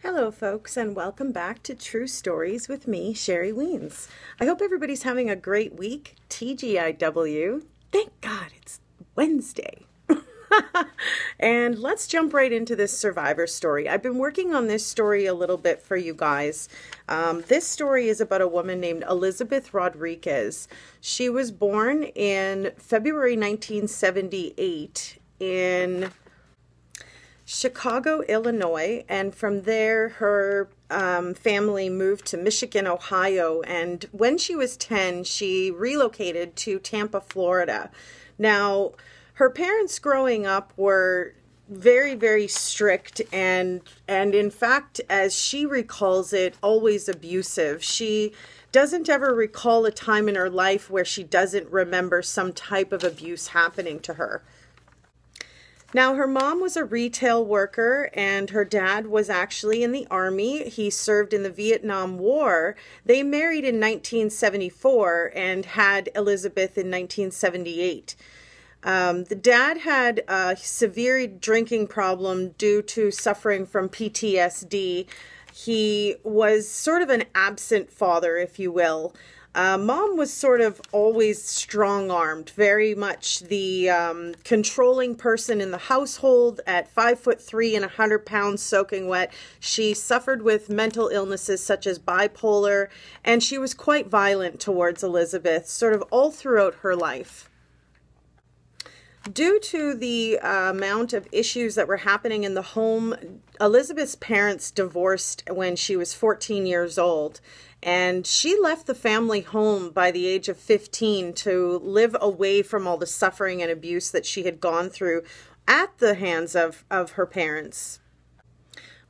Hello folks, and welcome back to True Stories with me, Sherry Weens. I hope everybody's having a great week. TGIW. Thank God it's Wednesday. And let's jump right into this survivor story. I've been working on this story a little bit for you guys. This story is about a woman named Elizabeth Rodriguez. She was born in February 1978 in Chicago, Illinois, and from there her family moved to Michigan, Ohio, and when she was 10, she relocated to Tampa, Florida. Now, her parents growing up were very, very strict and in fact, as she recalls it, always abusive. She doesn't ever recall a time in her life where she doesn't remember some type of abuse happening to her. Now, her mom was a retail worker and her dad was actually in the Army. He served in the Vietnam War. They married in 1974 and had Elizabeth in 1978. The dad had a severe drinking problem due to suffering from PTSD. He was sort of an absent father, if you will. Mom was sort of always strong-armed, very much the controlling person in the household. At 5'3" and 100 pounds soaking wet, she suffered with mental illnesses such as bipolar, and she was quite violent towards Elizabeth, sort of all throughout her life. Due to the amount of issues that were happening in the home, Elizabeth's parents divorced when she was 14 years old, and she left the family home by the age of 15 to live away from all the suffering and abuse that she had gone through at the hands of her parents.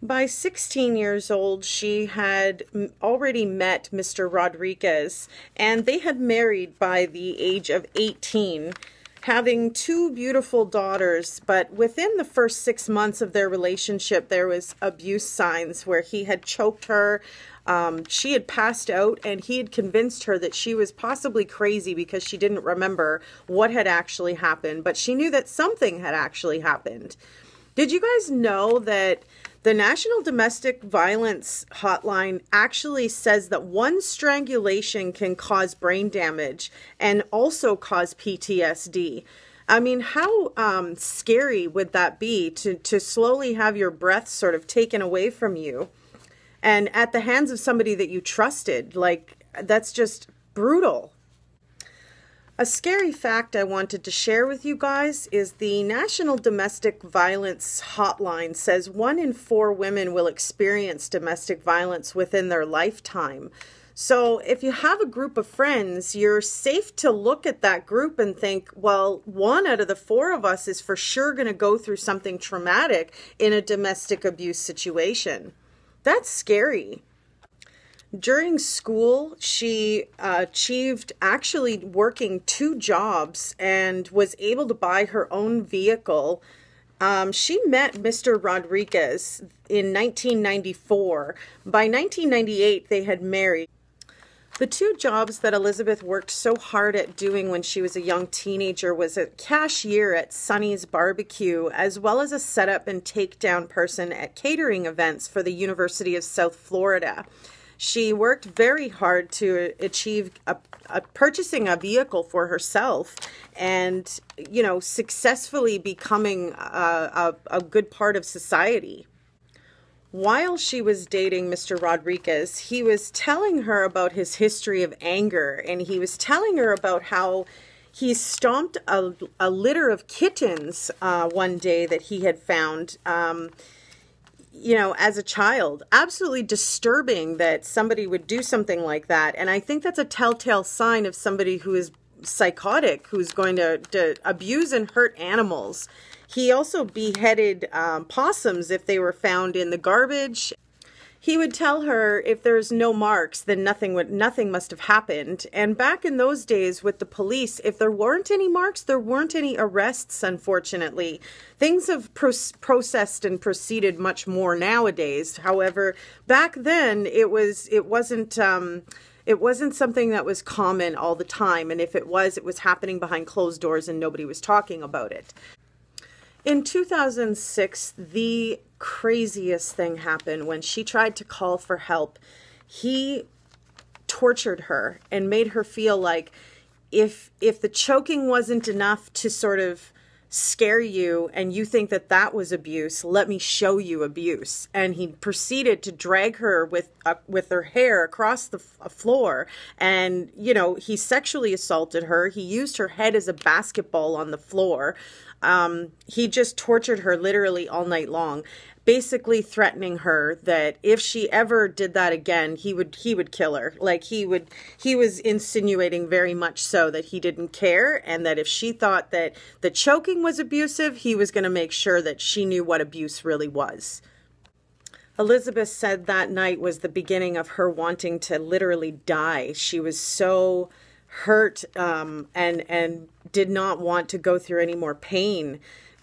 By 16 years old, she had already met Mr. Rodriguez, and they had married by the age of 18. Having two beautiful daughters, but within the first 6 months of their relationship, there was abuse signs where he had choked her, she had passed out, and he had convinced her that she was possibly crazy because she didn't remember what had actually happened, but she knew that something had actually happened. Did you guys know that the National Domestic Violence Hotline actually says that one strangulation can cause brain damage and also cause PTSD? I mean, how scary would that be to slowly have your breath sort of taken away from you and at the hands of somebody that you trusted? Like, that's just brutal. A scary fact I wanted to share with you guys is the National Domestic Violence Hotline says 1 in 4 women will experience domestic violence within their lifetime. So if you have a group of friends, you're safe to look at that group and think, well, 1 out of the 4 of us is for sure going to go through something traumatic in a domestic abuse situation. That's scary. During school, she achieved actually working 2 jobs and was able to buy her own vehicle. She met Mr. Rodriguez in 1994. By 1998, they had married. The 2 jobs that Elizabeth worked so hard at doing when she was a young teenager was a cashier at Sonny's Barbecue, as well as a setup and takedown person at catering events for the University of South Florida. She worked very hard to achieve purchasing a vehicle for herself and, you know, successfully becoming a good part of society. While she was dating Mr. Rodriguez, he was telling her about his history of anger, and he was telling her about how he stomped a litter of kittens one day that he had found, you know, as a child. Absolutely disturbing that somebody would do something like that. And I think that's a telltale sign of somebody who is psychotic, who's going to abuse and hurt animals. He also beheaded possums if they were found in the garbage. He would tell her if there's no marks, then nothing must have happened. And back in those days with the police, if there weren't any marks, there weren't any arrests, unfortunately. Things have processed and proceeded much more nowadays. However, back then it wasn't something that was common all the time. And if it was happening behind closed doors and nobody was talking about it. In 2006, the craziest thing happened when she tried to call for help. He tortured her and made her feel like if the choking wasn't enough to sort of scare you and you think that that was abuse, let me show you abuse. And he proceeded to drag her with her hair across the floor, and he sexually assaulted her. He used her head as a basketball on the floor. He just tortured her literally all night long, basically threatening her that if she ever did that again, he would kill her. Like he was insinuating very much so that he didn't care, and that if she thought that the choking was abusive, he was going to make sure that she knew what abuse really was. Elizabeth said that night was the beginning of her wanting to literally die. She was so hurt and did not want to go through any more pain.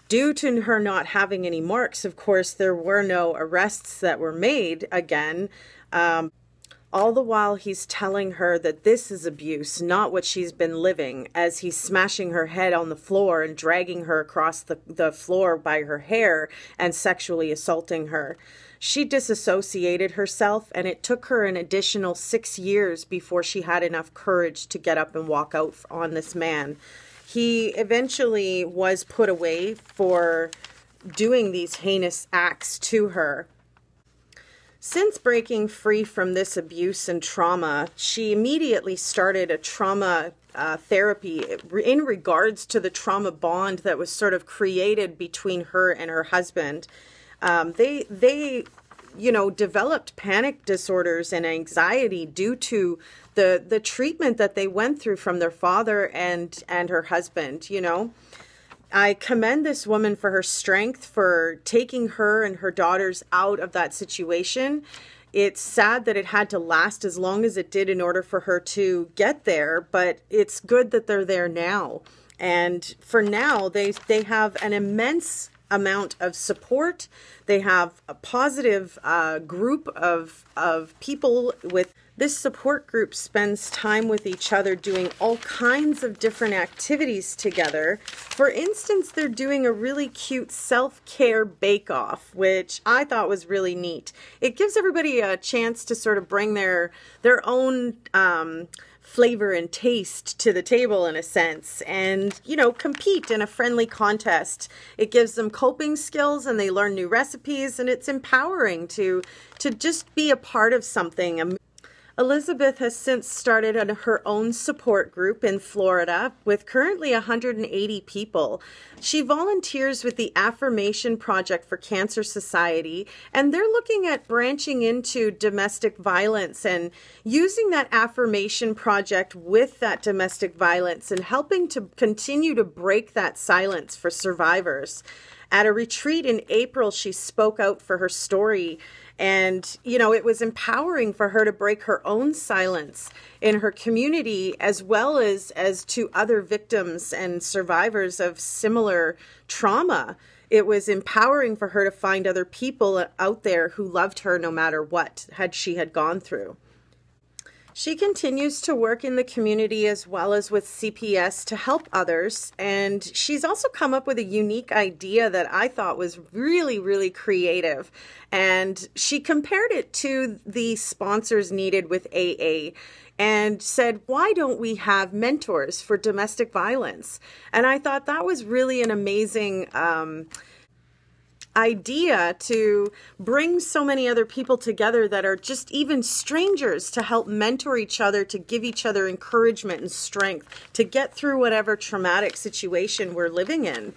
Due to her not having any marks, of course, there were no arrests that were made again. All the while he's telling her that this is abuse, not what she's been living, as he's smashing her head on the floor and dragging her across the floor by her hair and sexually assaulting her. She disassociated herself, and it took her an additional 6 years before she had enough courage to get up and walk out on this man. He eventually was put away for doing these heinous acts to her. Since breaking free from this abuse and trauma, she immediately started a trauma therapy in regards to the trauma bond that was sort of created between her and her husband. They developed panic disorders and anxiety due to the treatment that they went through from their father and her husband. I commend this woman for her strength, for taking her and her daughters out of that situation. It's sad that it had to last as long as it did in order for her to get there, but it's good that they're there now. And for now, they have an immense amount of support. They have a positive group of people. With this support group spends time with each other doing all kinds of different activities together. For instance, they're doing a really cute self-care bake-off, which I thought was really neat. It gives everybody a chance to sort of bring their own flavor and taste to the table in a sense, and compete in a friendly contest. It gives them coping skills, and they learn new recipes, and it's empowering to just be a part of something. Elizabeth has since started her own support group in Florida with currently 180 people. She volunteers with the Affirmation Project for Cancer Society, and they're looking at branching into domestic violence and using that affirmation project with that domestic violence and helping to continue to break that silence for survivors. At a retreat in April, she spoke out for her story. And, it was empowering for her to break her own silence in her community, as well as to other victims and survivors of similar trauma. It was empowering for her to find other people out there who loved her no matter what she had gone through. She continues to work in the community as well as with CPS to help others, and she's also come up with a unique idea that I thought was really, really creative. And she compared it to the sponsors needed with AA and said, why don't we have mentors for domestic violence? And I thought that was really an amazing idea to bring so many other people together that are just even strangers to help mentor each other, to give each other encouragement and strength to get through whatever traumatic situation we're living in.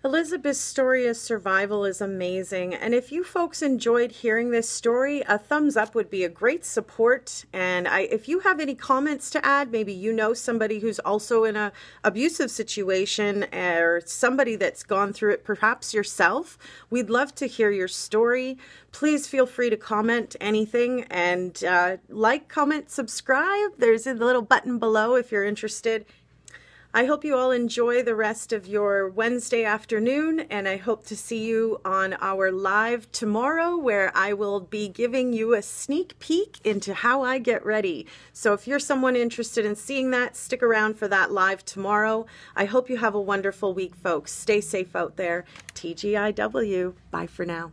Elizabeth's story of survival is amazing, and if you folks enjoyed hearing this story, a thumbs up would be a great support. And if you have any comments to add, maybe somebody who's also in an abusive situation, or somebody that's gone through it perhaps yourself, we'd love to hear your story. Please feel free to comment anything, and like, comment, subscribe. There's a little button below if you're interested. I hope you all enjoy the rest of your Wednesday afternoon, and I hope to see you on our live tomorrow, where I will be giving you a sneak peek into how I get ready. So if you're someone interested in seeing that, stick around for that live tomorrow. I hope you have a wonderful week, folks. Stay safe out there. TGIW. Bye for now.